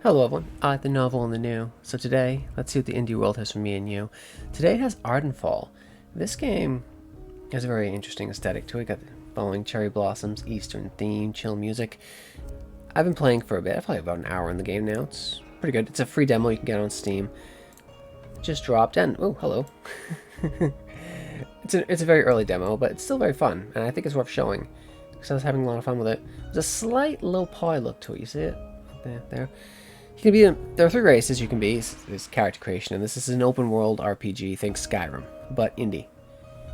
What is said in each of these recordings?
Hello everyone, I like the novel and the new. So today, let's see what the indie world has for me and you. Today it has ArdenFall. This game has a very interesting aesthetic to it. Got the following cherry blossoms, Eastern theme, chill music. I've been playing for a bit, probably about an hour in the game now. It's pretty good. It's a free demo you can get on Steam. Just dropped and oh, hello. It's a very early demo, but it's still very fun, and I think it's worth showing because I was having a lot of fun with it. There's a slight low poly look to it. You see it? There. You can be there are three races you can be. There's character creation, and this is an open world RPG. Think Skyrim, but indie,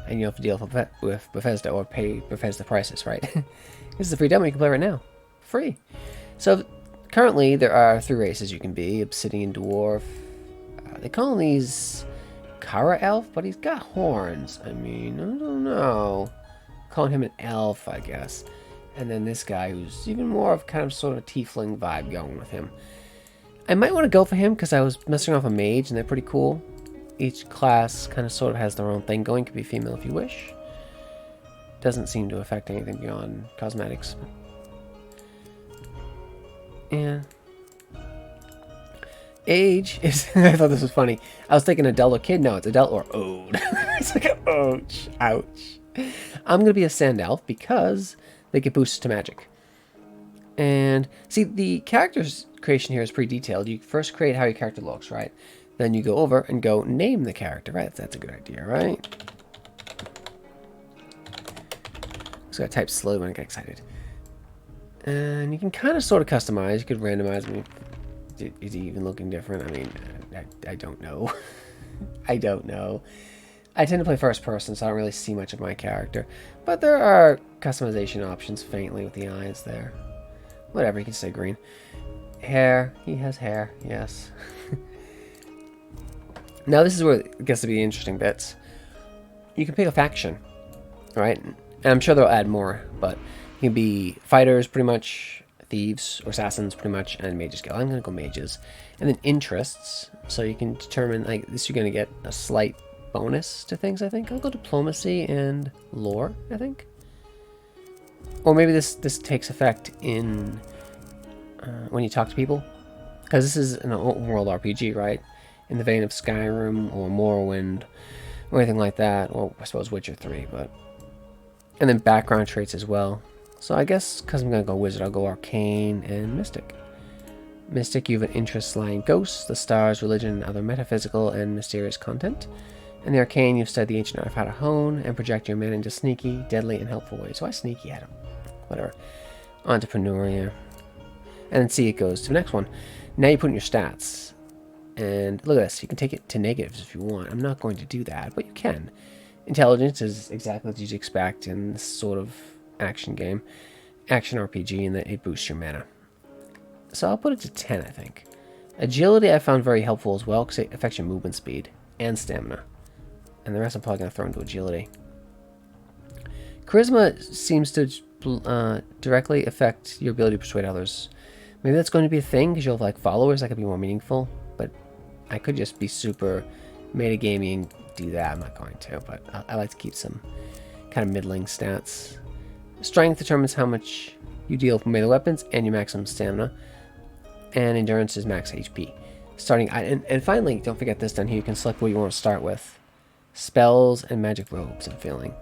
and you have to deal with Bethesda or pay Bethesda prices, right? This is a free demo you can play right now, free. So currently there are three races you can be: Obsidian Dwarf. They call these Kara Elf, but he's got horns. I mean, I don't know. Calling him an elf, I guess. And then this guy who's even more of kind of sort of tiefling vibe going with him. I might want to go for him because I was messing off a mage and they're pretty cool. Each class kind of sort of has their own thing going. Could be female if you wish. Doesn't seem to affect anything beyond cosmetics. Yeah. Age is... I thought this was funny. I was thinking adult or kid. No, it's adult or old. It's like, ouch. Ouch. I'm going to be a sand elf because they get boosted to magic. And see, the character's creation here is pretty detailed. You first create how your character looks, right? Then you go over and go name the character, right? That's a good idea, right? Just gotta type slowly when I get excited. And you can kind of sort of customize. You could randomize. I mean, is he even looking different? I mean, I don't know. I don't know. I tend to play first person, so I don't really see much of my character. But there are customization options faintly with the eyes there. Whatever, you can say green. Hair. He has hair, yes. Now this is where it gets to be the interesting bits. You can pick a faction, right? And I'm sure they'll add more, but you can be fighters, pretty much, thieves, or assassins, pretty much, and mages guild. I'm going to go mages. And then interests, so you can determine, like, this you're going to get a slight bonus to things, I think. I'll go diplomacy and lore, I think. Or maybe this takes effect in when you talk to people. Because this is an open world RPG, right? In the vein of Skyrim or Morrowind or anything like that. Or I suppose Witcher 3, but... And then background traits as well. So I guess, because I'm going to go wizard, I'll go arcane and mystic. Mystic, you have an interest in ghosts, the stars, religion, and other metaphysical and mysterious content. In the arcane, you've studied the ancient art of how to hone and project your mana into sneaky, deadly, and helpful ways. So I sneaky at him. Whatever. Entrepreneur, yeah. And then see, it goes to the next one. Now you put in your stats. And look at this. You can take it to negatives if you want. I'm not going to do that, but you can. Intelligence is exactly what you'd expect in this sort of action game. Action RPG, in that it boosts your mana. So I'll put it to 10, I think. Agility I found very helpful as well, because it affects your movement speed and stamina. And the rest I'm probably going to throw into agility. Charisma seems to directly affect your ability to persuade others. Maybe that's going to be a thing, because you'll have like followers. That could be more meaningful. But I could just be super metagamey and do that. I'm not going to, but I like to keep some kind of middling stats. Strength determines how much you deal with melee weapons and your maximum stamina. And endurance is max HP. And finally, don't forget this down here. You can select what you want to start with. Spells and magic robes, I'm feeling.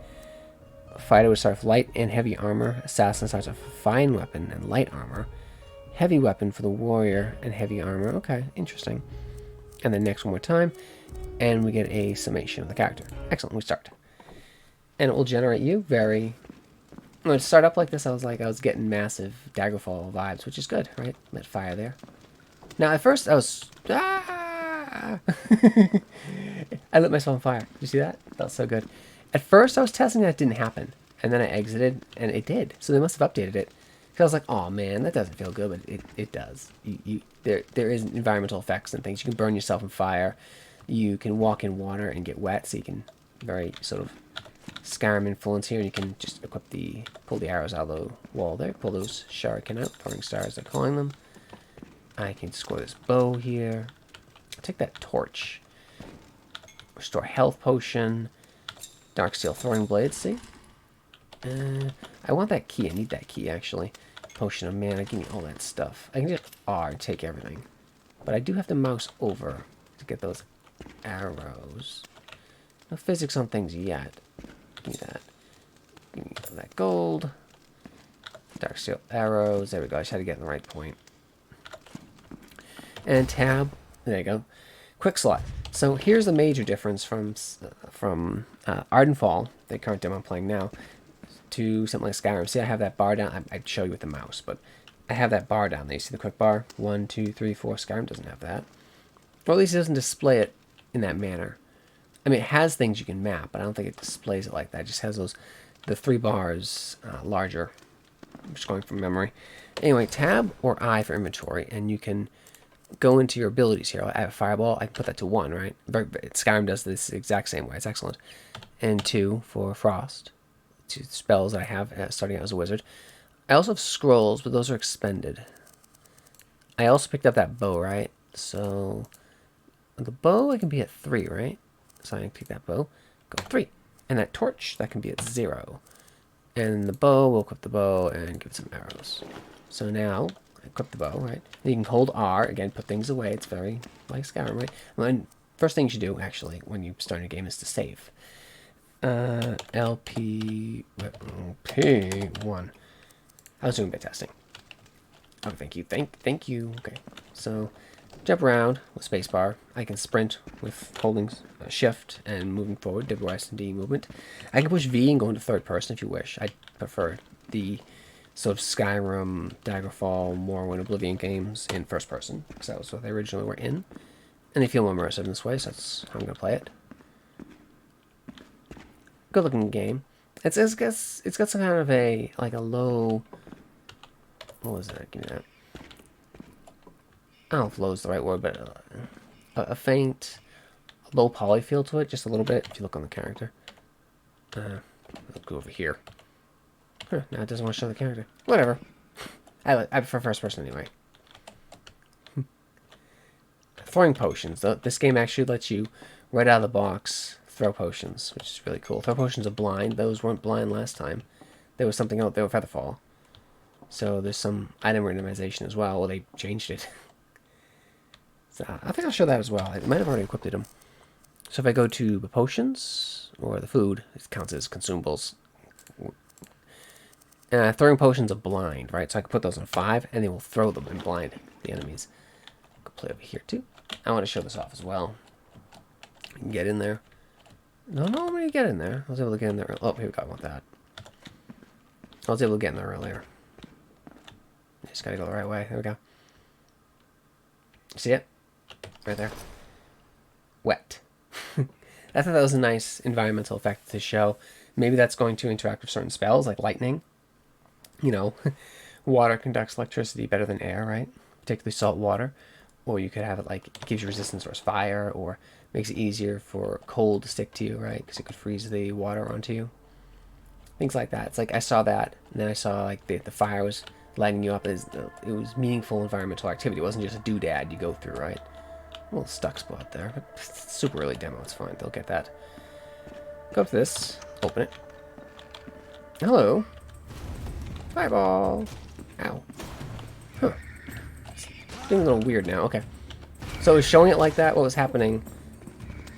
Fighter would start with light and heavy armor. Assassin starts with fine weapon and light armor. Heavy weapon for the warrior and heavy armor. Okay, interesting. And then next one more time. And we get a summation of the character. Excellent, we start. And it will generate you very... When it started up like this, I was getting massive Daggerfall vibes, which is good, right? Lit fire there. Now, at first, I was... I lit myself on fire. Did you see that? Felt so good. At first, I was testing that it didn't happen. And then I exited, and it did. So they must have updated it. Because I was like, oh man, that doesn't feel good, but it does. There is environmental effects and things. You can burn yourself in fire. You can walk in water and get wet, so you can very sort of Skyrim influence here. And you can just pull the arrows out of the wall there. Pull those shuriken out, throwing stars, they're calling them. I can score this bow here. I'll take that torch. Restore health potion. Dark steel throwing blades, see? I want that key. I need that key, actually. Potion of mana. Give me all that stuff. I can just R and take everything. But I do have to mouse over to get those arrows. No physics on things yet. Give me that. Give me that gold. Dark steel arrows. There we go. I just had to get in the right point. And tab. There you go. Quick slot. So here's the major difference from ArdenFall, the current demo I'm playing now, to something like Skyrim. See, I have that bar down. I'd show you with the mouse, but I have that bar down there. You see the quick bar? 1, 2, 3, 4. Skyrim doesn't have that. Or at least it doesn't display it in that manner. I mean, it has things you can map, but I don't think it displays it like that. It just has the 3 bars larger. I'm just going from memory. Anyway, tab or I for inventory, and you can go into your abilities here. I have a fireball. I can put that to 1, right? Skyrim does this exact same way. It's excellent. And 2 for frost. 2 spells that I have starting out as a wizard. I also have scrolls, but those are expended. I also picked up that bow, right? So the bow I can be at 3, right? So I can pick that bow, go 3. And that torch, that can be at 0. And the bow, we'll equip the bow and give it some arrows. So now, I equip the bow, right? And you can hold R, again, put things away. It's very like Skyrim, right? And first thing you should do, actually, when you start a game is to save. LP1. I was doing bit testing. Oh, thank you. Thank you. Okay. So, jump around with spacebar. I can sprint with holding shift and moving forward, WS and D movement. I can push V and go into third person if you wish. I prefer the sort of Skyrim, Daggerfall, Morrowind, Oblivion games in first person, because that was what they originally were in. And they feel more immersive in this way, so that's how I'm going to play it. Good looking game. It's got some kind of a low. What was that? Give me that. I don't know if low is the right word, but a faint, low poly feel to it, just a little bit. If you look on the character, I'll go over here. Huh, now it doesn't want to show the character. Whatever. I prefer first person anyway. Throwing potions. This game actually lets you, right out of the box, throw potions, which is really cool. Throw potions are blind. Those weren't blind last time. There was something else. They were Featherfall. So there's some item randomization as well. Well, they changed it. So I think I'll show that as well. I might have already equipped them. So if I go to the potions, or the food, it counts as consumables. Throwing potions are blind, right? So I can put those on 5, and they will throw them and blind the enemies. I can play over here too. I want to show this off as well. You can get in there. No, I'm going to get in there. I was able to get in there. Oh, here we go. I want that. I was able to get in there earlier. Just got to go the right way. There we go. See it? Right there. Wet. I thought that was a nice environmental effect to show. Maybe that's going to interact with certain spells, like lightning. You know, water conducts electricity better than air, right? Particularly salt water. Or you could have it like, it gives you resistance towards fire, or makes it easier for cold to stick to you, right? Because it could freeze the water onto you. Things like that. It's like I saw that, and then I saw like the fire was lighting you up. It was meaningful environmental activity. It wasn't just a doodad you go through, right? A little stuck spot there, but it's super early demo. It's fine. They'll get that. Go up to this. Open it. Hello. Fireball. Ow. Huh. It's getting a little weird now. Okay. So it was showing it like that. What was happening?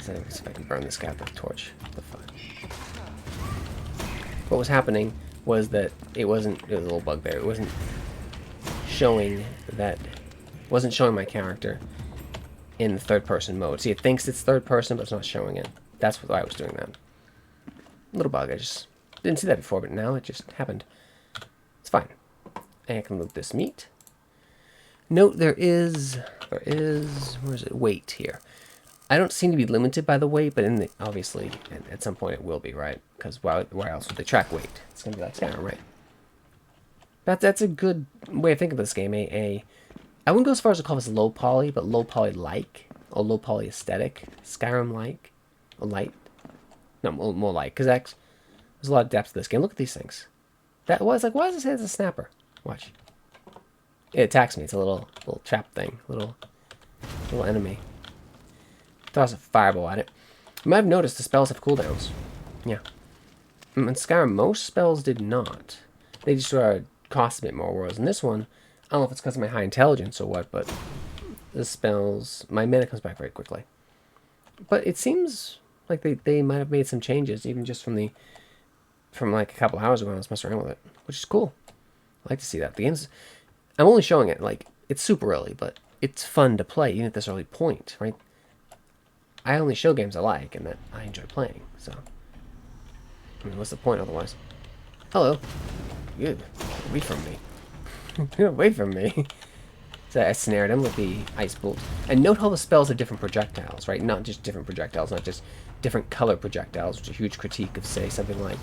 So let's see if I can burn this guy with the torch. The fuck. What was happening was that it wasn't. There was a little bug there. It wasn't showing that. Wasn't showing my character in the third-person mode. See, it thinks it's third-person, but it's not showing it. That's why I was doing that. Little bug. I just didn't see that before, but now it just happened. It's fine. And I can loot this meat. Note there is, where is it? Weight here. I don't seem to be limited by the weight, but obviously, at some point it will be, right? Because where else would they track weight? It's going to be like Skyrim, right? That's a good way of thinking of this game. I wouldn't go as far as to call this low poly, but low poly-like, or low poly aesthetic, Skyrim-like, or light. No, more light, because there's a lot of depth to this game. Look at these things. That was like, why does it say it's a snapper? Watch. It attacks me. It's a little trap thing, little enemy. Toss a fireball at it. You might have noticed the spells have cooldowns. Yeah. In Skyrim, most spells did not. They just cost a bit more, whereas in this one, I don't know if it's because of my high intelligence or what, but the spells, my mana comes back very quickly. But it seems like they might have made some changes, even just from like a couple hours ago when I was messing around with it, which is cool. I like to see that. The game's, I'm only showing it, like, it's super early, but it's fun to play, even at this early point, right? I only show games I like and that I enjoy playing, so. I mean, what's the point otherwise? Hello. Good. Get away from me. Get away from me. So I snared him with the ice bolt. And note how the spells are different projectiles, right? Not just different projectiles, not just different color projectiles, which is a huge critique of, say, something like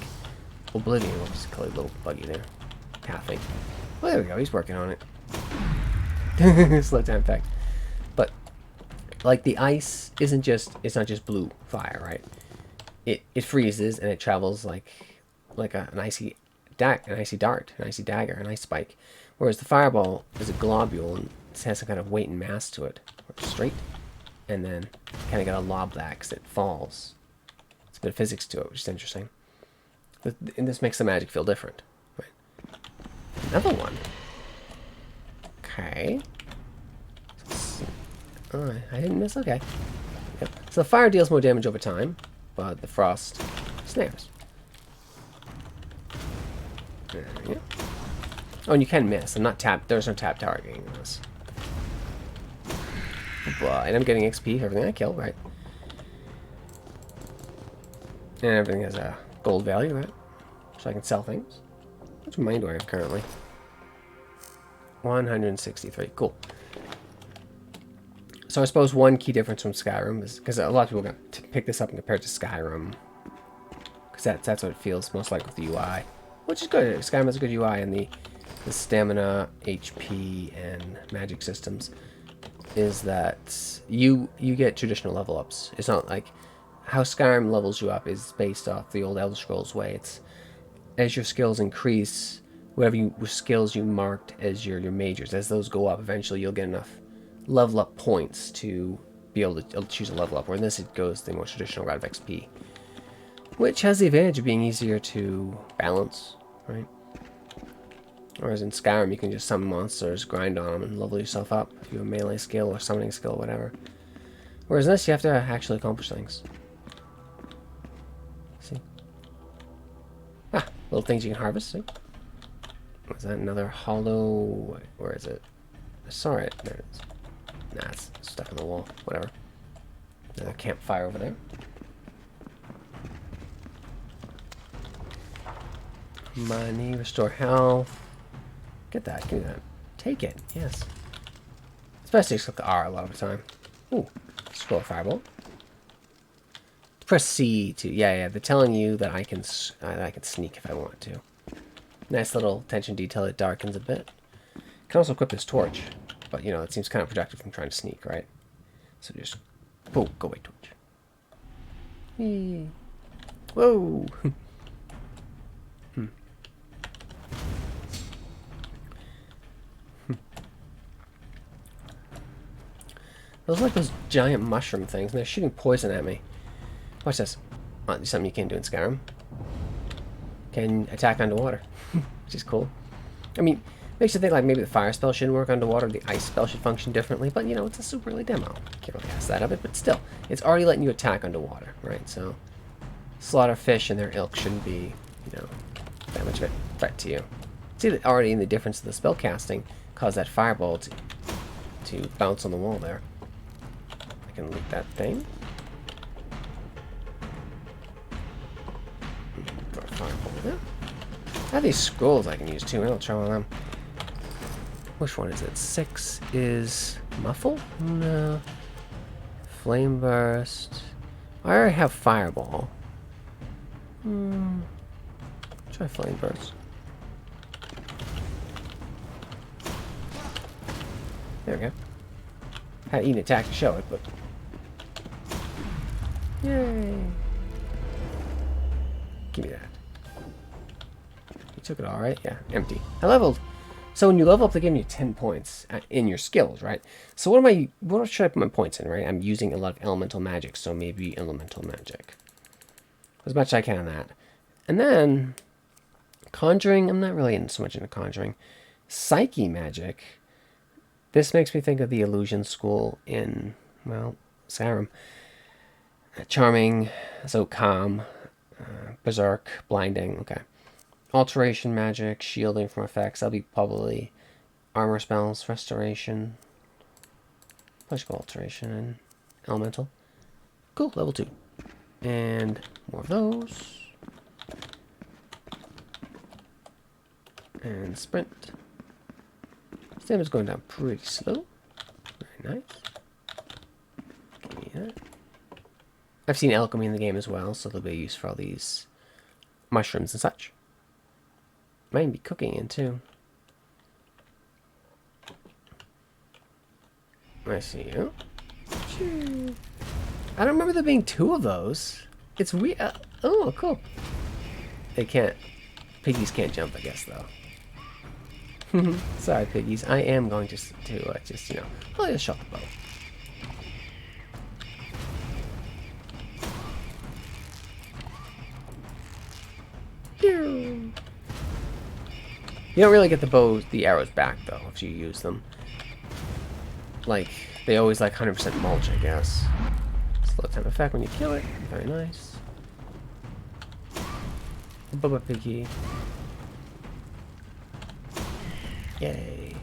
Oblivion. We'll just call it a little buggy there. Halfing. Well, there we go. He's working on it. Slow time effect. But, like, the ice isn't just, it's not just blue fire, right? It freezes and it travels like an icy dart, an icy dagger, an ice spike. Whereas the fireball is a globule and it has some kind of weight and mass to it. Straight. And then kind of got a lob back because it falls. It's a bit of physics to it, which is interesting. And this makes the magic feel different. Right. Another one. Okay. Oh, I didn't miss. Okay. Yep. So the fire deals more damage over time, but the frost snares. There we go. Oh, and you can miss. I'm not tapped. There's no tap targeting in this. And I'm getting XP for everything I kill, right? And everything has a gold value, right? So I can sell things. How much money do I have currently? 163. Cool. So I suppose one key difference from Skyrim is because a lot of people got to pick this up and compare it to Skyrim, because that's what it feels most like with the UI, which is good. Skyrim has a good UI, and the stamina, HP, and magic systems is that you get traditional level ups. It's not like how Skyrim levels you up is based off the old Elder Scrolls way. It's as your skills increase, whatever skills you marked as your majors, as those go up, eventually you'll get enough level up points to be able to choose a level up. Where in this it goes the more traditional route of XP, which has the advantage of being easier to balance, right? Whereas in Skyrim you can just summon monsters, grind on them, and level yourself up if you have a melee skill or summoning skill or whatever. Whereas in this you have to actually accomplish things. See? Ah, little things you can harvest, see? Was that another hollow? Where is it? I saw it. There it is. Nah, it's stuck in the wall. Whatever. Another campfire over there. Money, restore health. Get that, give me that. Take it, yes. Especially just click R a lot of the time. Ooh, scroll fireball. Press C to, yeah, they're telling you that I can sneak if I want to. Nice little attention detail, it darkens a bit. Can also equip this torch, but you know, it seems kind of productive from trying to sneak, right? So just, boom, go away, torch. Whee. Whoa! Those are like those giant mushroom things, and they're shooting poison at me. Watch this. Oh, there's something you can't do in Skyrim. Can attack underwater, which is cool. I mean, makes you think like maybe the fire spell shouldn't work underwater, the ice spell should function differently, but you know, it's a super early demo. Can't really ask that of it, but still, it's already letting you attack underwater, right? So, slaughter fish and their ilk shouldn't be, you know, that much of a threat to you. See that already in the difference of the spell casting caused that fireball to bounce on the wall there. I can loot that thing. Throw a fireball there. I have these scrolls I can use too. I'll try one of them. Which one is it? 6 is muffle? No. Flame burst. I already have fireball. Try flame burst. There we go. Had to eat an attack to show it, but yay! Give me that. You took it all right? Yeah, empty. I leveled. So when you level up, they give you 10 points in your skills, right? So what should I put my points in, right? I'm using a lot of elemental magic, so maybe elemental magic. As much as I can on that. And then conjuring, I'm not really so much into conjuring. Psyche magic. This makes me think of the illusion school in, well, Skyrim. Charming, so calm, berserk, blinding, okay. Alteration magic, shielding from effects, that'll be probably armor spells, restoration, magical alteration, and elemental. Cool, level 2. And more of those. And sprint. Stamina's going down pretty slow. Very nice. Give me that. I've seen alchemy in the game as well, so there'll be use for all these mushrooms and such. Might be cooking in too. I see you. I don't remember there being 2 of those. It's weird. Oh, cool. They can't. Piggies can't jump, I guess, though. Sorry, piggies. I am going to just, you know, I'll just shut the boat. You don't really get the arrows back, though, if you use them. Like, they always like 100% mulch, I guess. Slow time effect when you kill it. Very nice. Bubba piggy. Yay.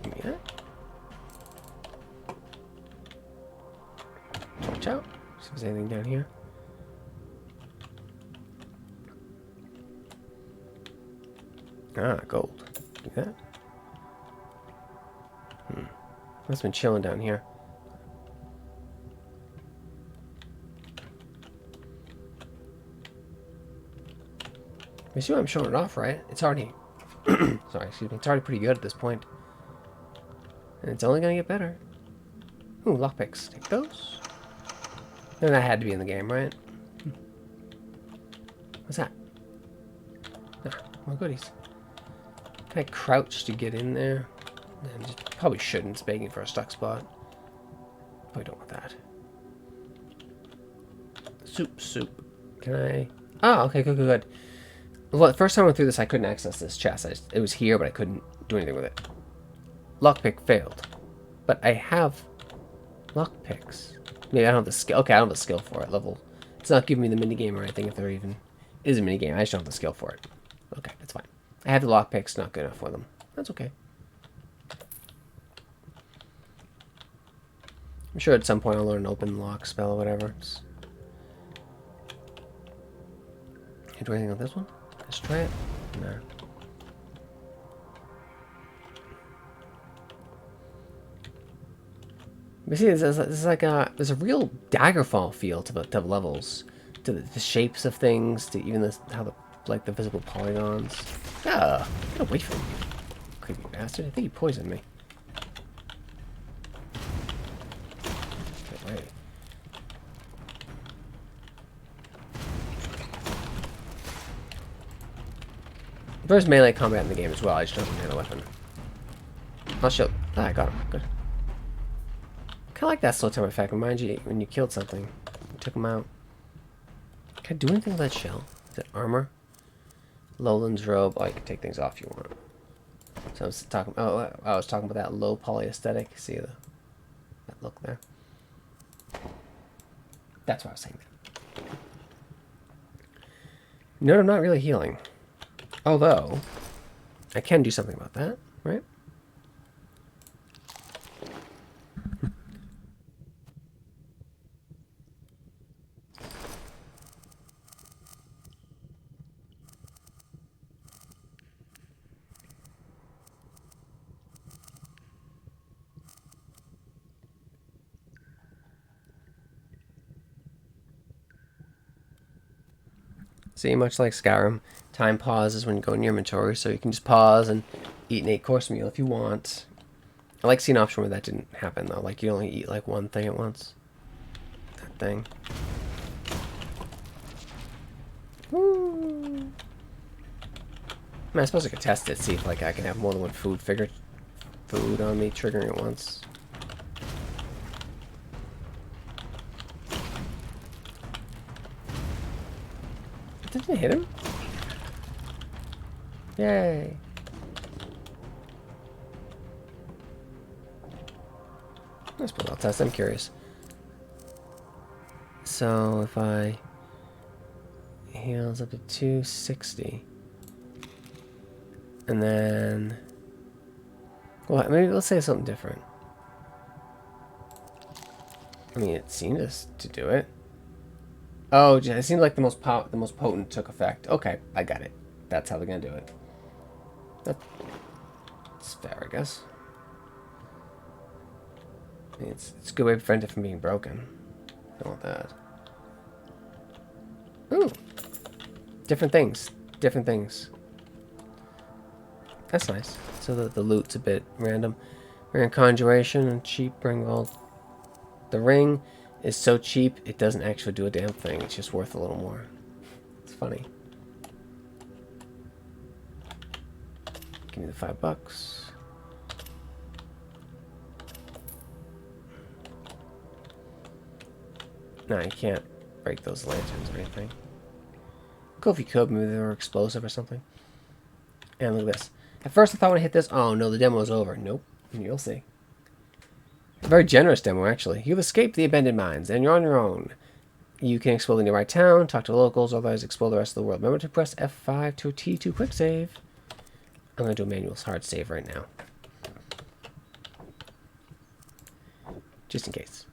Give me that. Watch out. See if there's anything down here. Ah, gold. Do that. Must have been chilling down here. You see why I'm showing it off, right? It's already... sorry, excuse me. It's already pretty good at this point. And it's only going to get better. Ooh, lockpicks. Take those. And that had to be in the game, right? What's that? Ah, more goodies. Can I crouch to get in there? And just, probably shouldn't. It's begging for a stuck spot. Probably don't want that. Soup. Can I... Oh, okay, good. Well, the first time I went through this, I couldn't access this chest. It was here, but I couldn't do anything with it. Lockpick failed. But I have lockpicks. Maybe I don't have the skill. Okay, I don't have the skill for it. It's not giving me the minigame or anything if there even is a minigame. I just don't have the skill for it. Okay, that's fine. I have the lockpicks, not good enough for them. That's okay. I'm sure at some point I'll learn an open lock spell or whatever. Can I do anything with this one? Let's try it. No. But see, there's like there's a real Daggerfall feel to the levels, to the shapes of things, to even how the visible polygons. Ah, get away from me, creepy bastard! I think he poisoned me. Get away. There's melee combat in the game as well. I just don't have a melee weapon. I'll show. Ah, I got him. Good. Kind of like that slow time effect. Reminds you when you killed something, you took them out. Can I do anything with that shell? Is it armor? Lowlands robe. Oh, you can take things off if you want. So I was talking. Oh, I was talking about that low poly aesthetic. See that look there? That's why I was saying that. No, I'm not really healing. Although, I can do something about that, right? See, much like Skyrim, time pauses when you go in your inventory, so you can just pause and eat an 8-course meal if you want. I like seeing an option where that didn't happen, though. Like, you only eat, like, one thing at once. That thing. Woo! I mean, I suppose I could test it, see if, like, I can have more than one food on me, triggering at once. Didn't it hit him? Yay! Let's put a test. I'm curious. So if I heals up to 260, and then, well, maybe let's say something different. I mean, it seemed to do it. Oh, it seemed like the most potent took effect. Okay, I got it. That's how they're gonna do it. That's fair, I guess. I mean, it's a good way to prevent it from being broken. Don't want that. Ooh, different things. Different things. That's nice. So the loot's a bit random. We're in Conjuration and cheap Ringgold. The ring is so cheap it doesn't actually do a damn thing. It's just worth a little more. It's funny. Give me the $5. No, you can't break those lanterns or anything. Cool if you could. Maybe they were explosive or something. And look at this. At first I thought when I hit this, oh no, the demo is over. Nope. You'll see. A very generous demo, actually. You've escaped the abandoned mines, and you're on your own. You can explore the nearby town, talk to the locals, otherwise explore the rest of the world. Remember to press F5 to T2 quick save. I'm going to do a manual hard save right now. Just in case.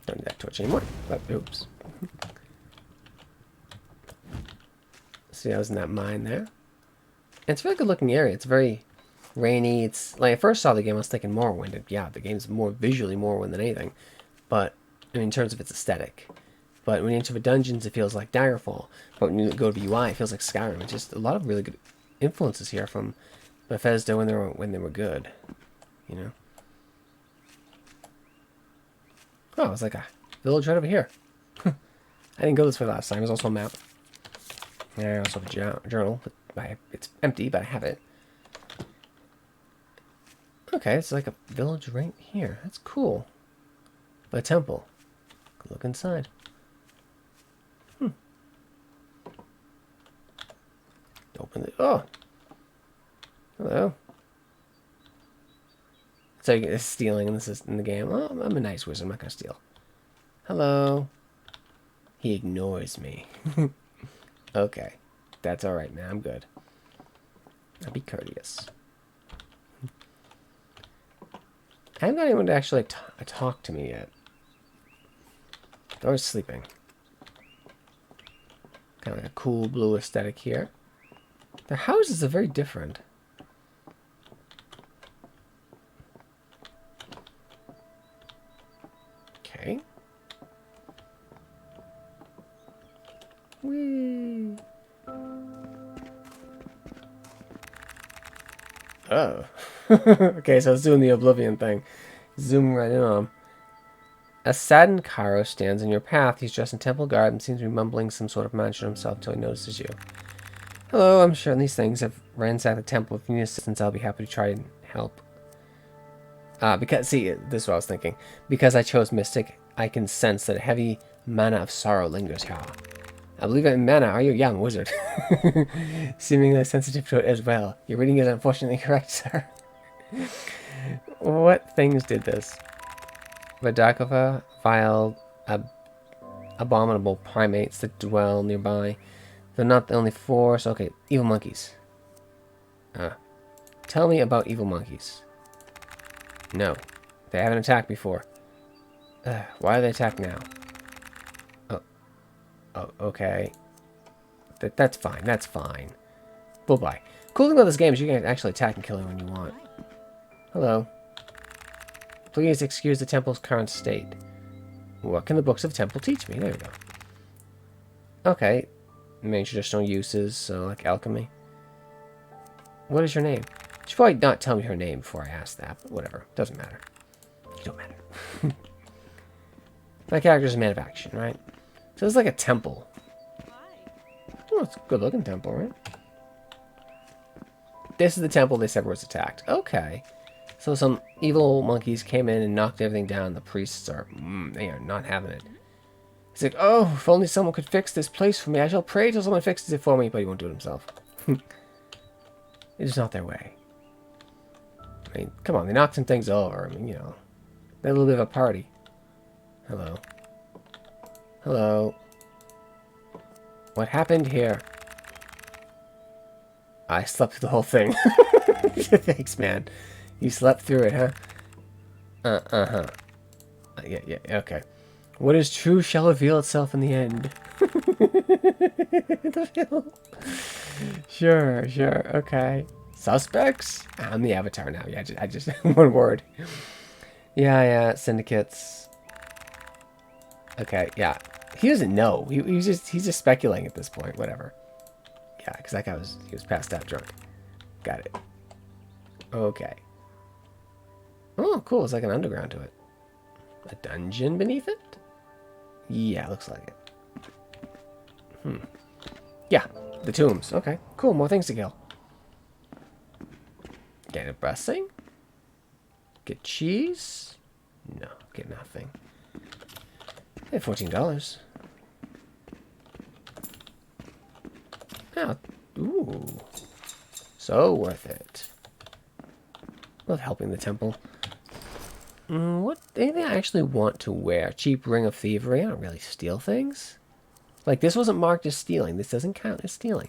Don't need that torch anymore. But, oops. See, I was in that mine there. And it's a really good looking area. It's very rainy. It's like I first saw the game, I was thinking Morrowind. And yeah, the game's more visually Morrowind than anything. But I mean, in terms of its aesthetic. But when you enter the dungeons, it feels like Direfall. But when you go to the UI, it feels like Skyrim. It's just a lot of really good influences here from Bethesda when they were good. You know. Oh, it's like a village right over here. I didn't go this way last time. There's also a map. And I also have a journal. It's empty, but I have it. Okay, it's like a village right here. That's cool. A temple. Look inside. Open the... Oh! Hello. So it's stealing, and this is in the game. Oh, I'm a nice wizard. I'm not going to steal. Hello. He ignores me. Okay. That's alright, man. I'm good. I'll be courteous. I haven't got anyone to actually talk to me yet. They're always sleeping. Kind of like a cool blue aesthetic here. Their houses are very different. Okay. Whee! Oh. Okay, so it's doing the Oblivion thing. Zoom right in on him. A saddened Cairo stands in your path. He's dressed in temple garb and seems to be mumbling some sort of mantra to himself till he notices you. Hello, I'm sure these things have ransacked the temple. If you need assistance, I'll be happy to try and help. Because, see, this is what I was thinking. Because I chose Mystic, I can sense that a heavy mana of sorrow lingers here. I believe in mana, are you, young wizard? Seemingly sensitive to it as well. Your reading is unfortunately correct, sir. What things did this? Vadakova, vile, abominable primates that dwell nearby. They're not the only force. Okay, evil monkeys. Tell me about evil monkeys. No, they haven't attacked before. Why do they attack now? Oh, okay. That's fine. That's fine. Bye-bye. Cool thing about this game is you can actually attack and kill it when you want. Hello. Please excuse the temple's current state. What can the books of the temple teach me? There we go. Okay. Main traditional uses, so like alchemy. What is your name? She should probably not tell me her name before I ask that, but whatever. Doesn't matter. It don't matter. My character's a man of action, right? So it's like a temple. Oh, it's a good looking temple, right? This is the temple they said was attacked. Okay. So some evil monkeys came in and knocked everything down. The priests are, they are not having it. He's like, oh, if only someone could fix this place for me. I shall pray till someone fixes it for me, but he won't do it himself. It's just not their way. I mean, come on, they knocked some things over. I mean, you know, they had a little bit of a party. Hello. Hello. What happened here? I slept through the whole thing. Thanks, man. You slept through it, huh? Uh-huh. Yeah, okay. What is true shall reveal itself in the end. The film. Sure, okay. Suspects? I'm the avatar now. Yeah, I just one word. Yeah, syndicates. Okay, yeah. He doesn't know. He's just speculating at this point. Whatever. Yeah, because that guy was passed out drunk. Got it. Okay. Oh, cool. It's like an underground to it. A dungeon beneath it? Yeah, looks like it. Yeah, the tombs. Okay, cool. More things to kill. Get a blessing? Get cheese? No, get nothing. Hey, $14. Oh, ooh. So worth it. Love helping the temple. What? Anything I actually want to wear? Cheap ring of thievery. I don't really steal things. Like, this wasn't marked as stealing. This doesn't count as stealing.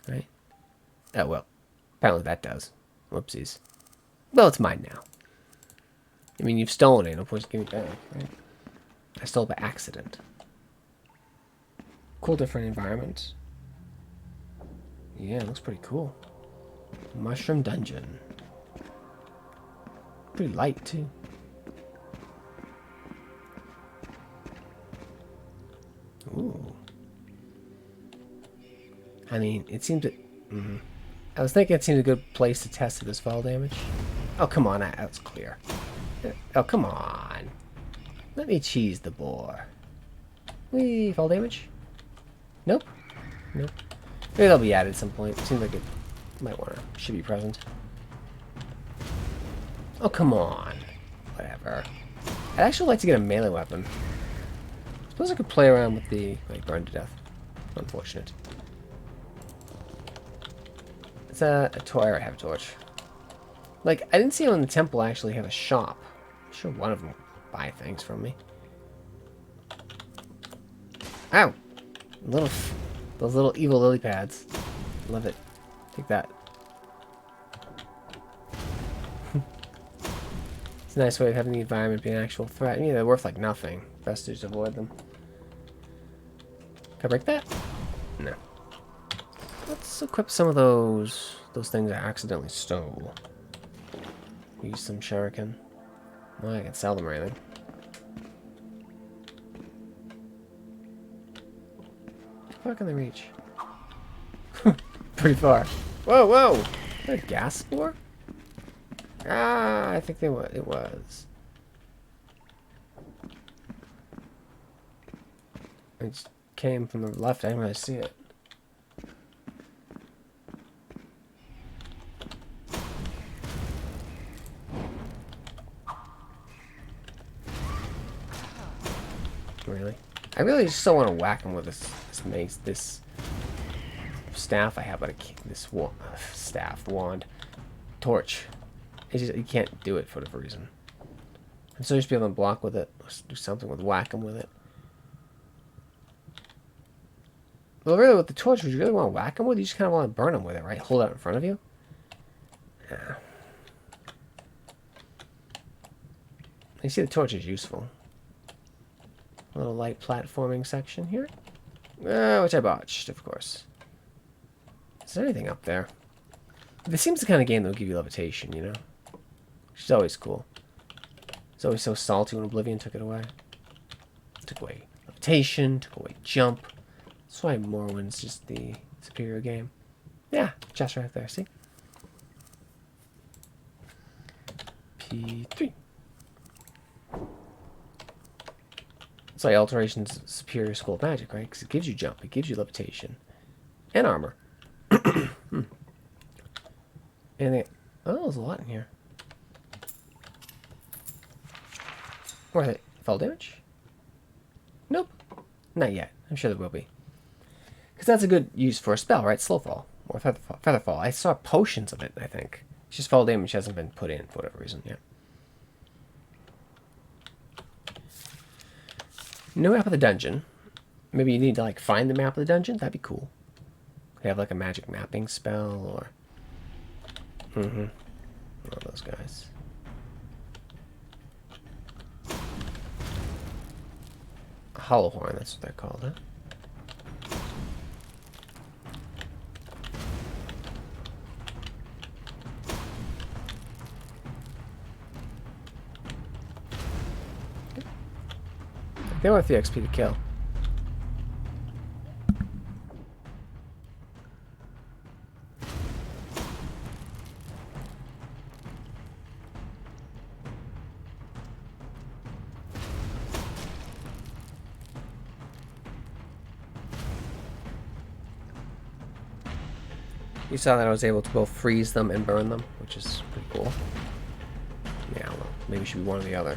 Right? Oh, well. Apparently that does. Whoopsies. Well, it's mine now. I mean, you've stolen it. No point in giving it back, right? I stole it by accident. Cool, different environment. Yeah, it looks pretty cool. Mushroom dungeon. Pretty light, too. Ooh. I mean, it seems that... I was thinking it seemed a good place to test this fall damage. Oh, come on. That's clear. Oh, come on. Let me cheese the boar. Whee, fall damage? Nope. Maybe that'll be added at some point. Seems like it might want to... should be present. Oh, come on. Whatever. I'd actually like to get a melee weapon. Suppose I could play around with the... like, burn to death. Unfortunate. It's a torch. I have a torch. Like, I didn't see him in the temple actually have a shop. I'm sure one of them will buy things from me. Ow! Those little evil lily pads. Love it. Take that. It's a nice way of having the environment be an actual threat. I mean, they're worth like nothing. Best to just avoid them. Can I break that? No. Let's equip some of those things I accidentally stole. Use some shuriken. Well, I can sell them or anything. How far can they reach? Pretty far. Whoa! Is that a gas spore? Ah, I think it was. It just came from the left. I didn't really see it. Really? I really just don't want to whack him with this staff I have, but this torch. It's just, you can't do it for whatever reason. And so just be able to block with it. Let's do something with whack him with it. Well, really, with the torch, would you really want to whack him with? You just kind of want to burn him with it, right? Hold it out in front of you. Yeah. You see, the torch is useful. A little light platforming section here. Which I botched, of course. Is there anything up there? This seems the kind of game that will give you levitation, you know? Which is always cool. It's always so salty when Oblivion took it away. It took away levitation, took away jump. That's why Morrowind's just the superior game. Yeah, chest right there, see? P3. It's like Alteration's superior school of magic, right? Because it gives you jump, it gives you levitation. And armor. And it... oh, there's a lot in here. Worth it. Fall damage? Nope. Not yet. I'm sure there will be. Because that's a good use for a spell, right? Slow fall. Or Featherfall. I saw potions of it, I think. It's just fall damage hasn't been put in for whatever reason yet. No map of the dungeon. Maybe you need to like find the map of the dungeon. That'd be cool. They have like a magic mapping spell or. One of those guys. A hollow horn. That's what they're called, huh? They want the XP to kill. You saw that I was able to both freeze them and burn them, which is pretty cool. Yeah, well, maybe it should be one or the other.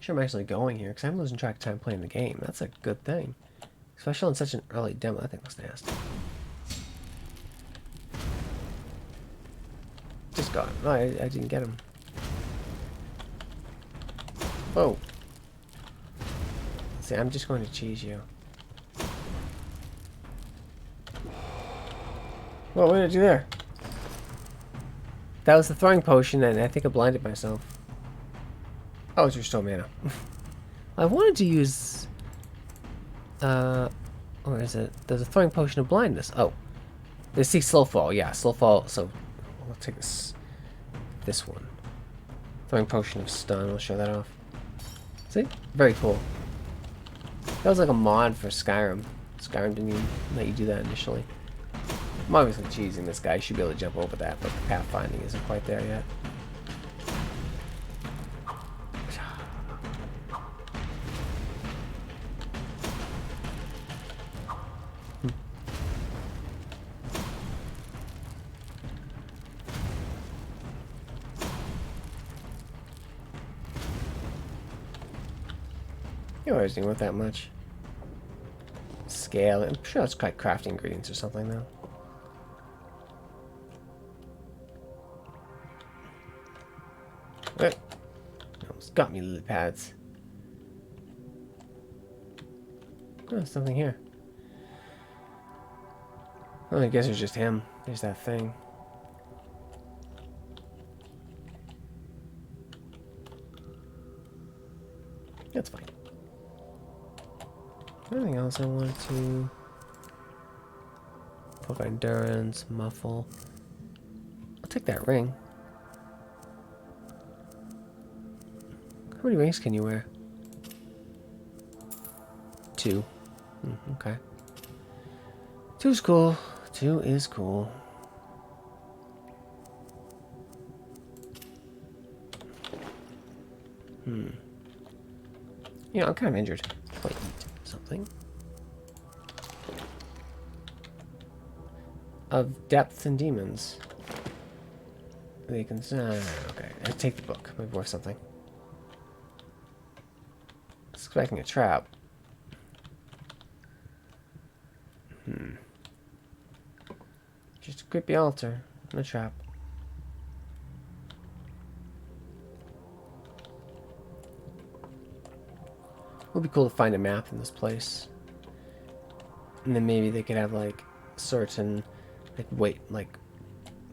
Sure, I'm actually going here because I'm losing track of time playing the game. That's a good thing, especially on such an early demo. That thing looks nasty. Just got him. No, I didn't get him. Whoa. See, I'm just going to cheese you. Whoa, what did I do there? That was the throwing potion, and I think I blinded myself. Oh, it's restore mana. I wanted to use... Or is it? There's a throwing potion of blindness. Oh. They see slow fall. Yeah, slow fall. So, we'll take this one. Throwing potion of stun. We'll show that off. See? Very cool. That was like a mod for Skyrim. Skyrim didn't even let you do that initially. I'm obviously cheesing this guy. You should be able to jump over that, but the pathfinding isn't quite there yet. You always didn't want that much. Scale. I'm sure it's quite crafting ingredients or something though. Wait. Almost got me, lily pads. Oh, something here. Oh, I guess it's just him. There's that thing. That's fine. Anything else I wanted to... Poke endurance, muffle. I'll take that ring. How many rings can you wear? 2. Okay. 2's cool. 2 is cool. Yeah, I'm kind of injured. Might eat something. Of depths and demons. They can... okay, I take the book. Might be worth something. Expecting a trap. Just a creepy altar and a trap. It would be cool to find a map in this place. And then maybe they could have like certain like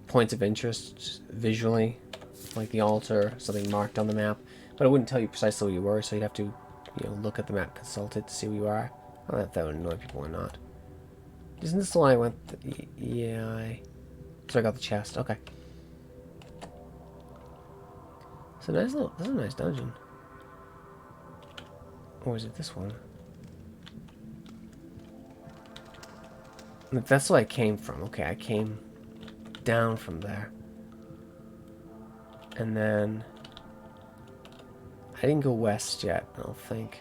points of interest visually, like the altar, something marked on the map. But it wouldn't tell you precisely where you were, so you'd have to, you know, look at the map, consult it to see where you are. I don't know if that would annoy people or not. Isn't this the one I went? Yeah, so I got the chest. Okay. It's a nice little. This is a nice dungeon. Or is it this one? That's where I came from. Okay, I came down from there. And then... I didn't go west yet, I don't think.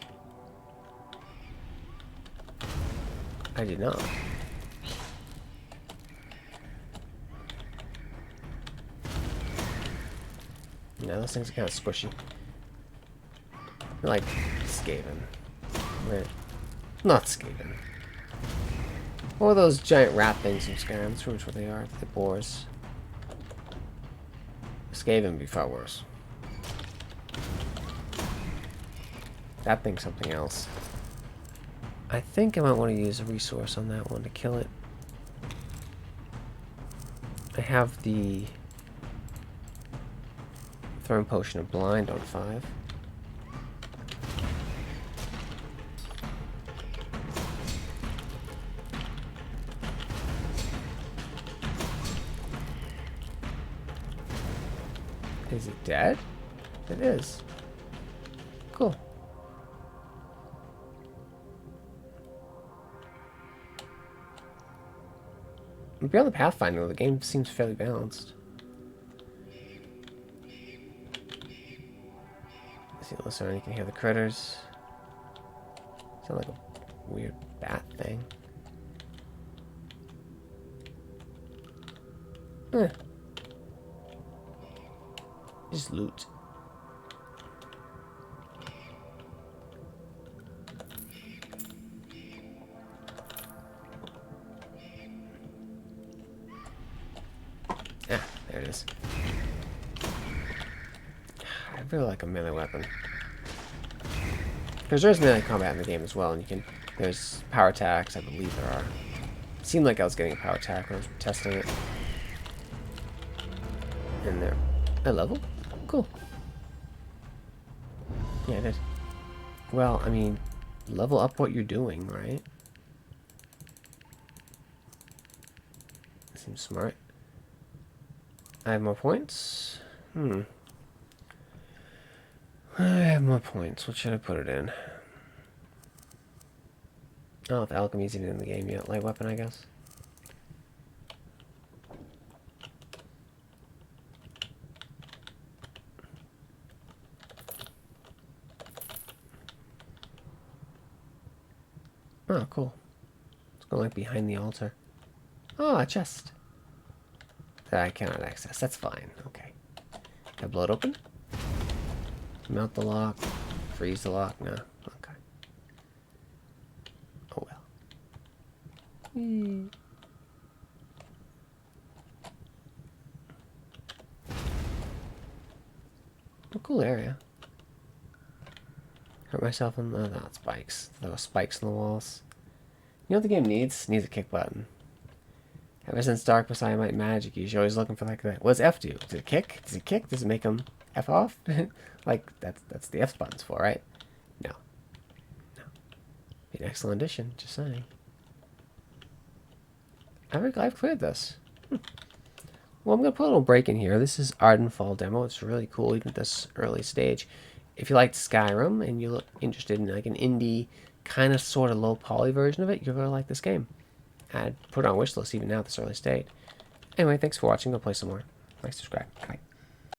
I did not. No, those things are kind of squishy. They're like Skaven. Right. Not Skaven. What are those giant rat things from Skyrim? That's pretty much what they are. The boars. Skaven would be far worse. That thing's something else. I think I might want to use a resource on that one to kill it. I have the Throwing Potion of Blind on 5. Is it dead? It is. Cool. Beyond the Pathfinder, the game seems fairly balanced. See, listen, you can hear the critters. Sound like a weird bat thing. Just loot. Ah, there it is. I really like a melee weapon. Because there's melee combat in the game as well, and you can. There's power attacks, I believe there are. It seemed like I was getting a power attack when I was testing it. And there. A level? Cool. Yeah, I did. Well, I mean, level up what you're doing, right? Seems smart. I have more points? I have more points. What should I put it in? Oh, the alchemy's even in the game yet. Light weapon, I guess. Oh, cool. Let's go like behind the altar. Oh, a chest. That I cannot access. That's fine. Okay. Can I blow it open? Melt the lock. Freeze the lock. No. Okay. Oh well. A cool area. Hurt myself on the not spikes. There were spikes in the walls. You know what the game needs? It needs a kick button. Ever since Dark Messiah Might Magic, you're always looking for like that. What does F do? Does it kick? Does it kick? Does it make them F off? Like that's the F button's for, right? No. No. Be an excellent addition, just saying. I've cleared this. Well, I'm gonna put a little break in here. This is ArdenFall demo. It's really cool even at this early stage. If you liked Skyrim and you look interested in like an indie kind of sort of low poly version of it, you're gonna like this game. I'd put it on wishlist even now at this early state. Anyway, thanks for watching. Go play some more. Like, subscribe. Bye.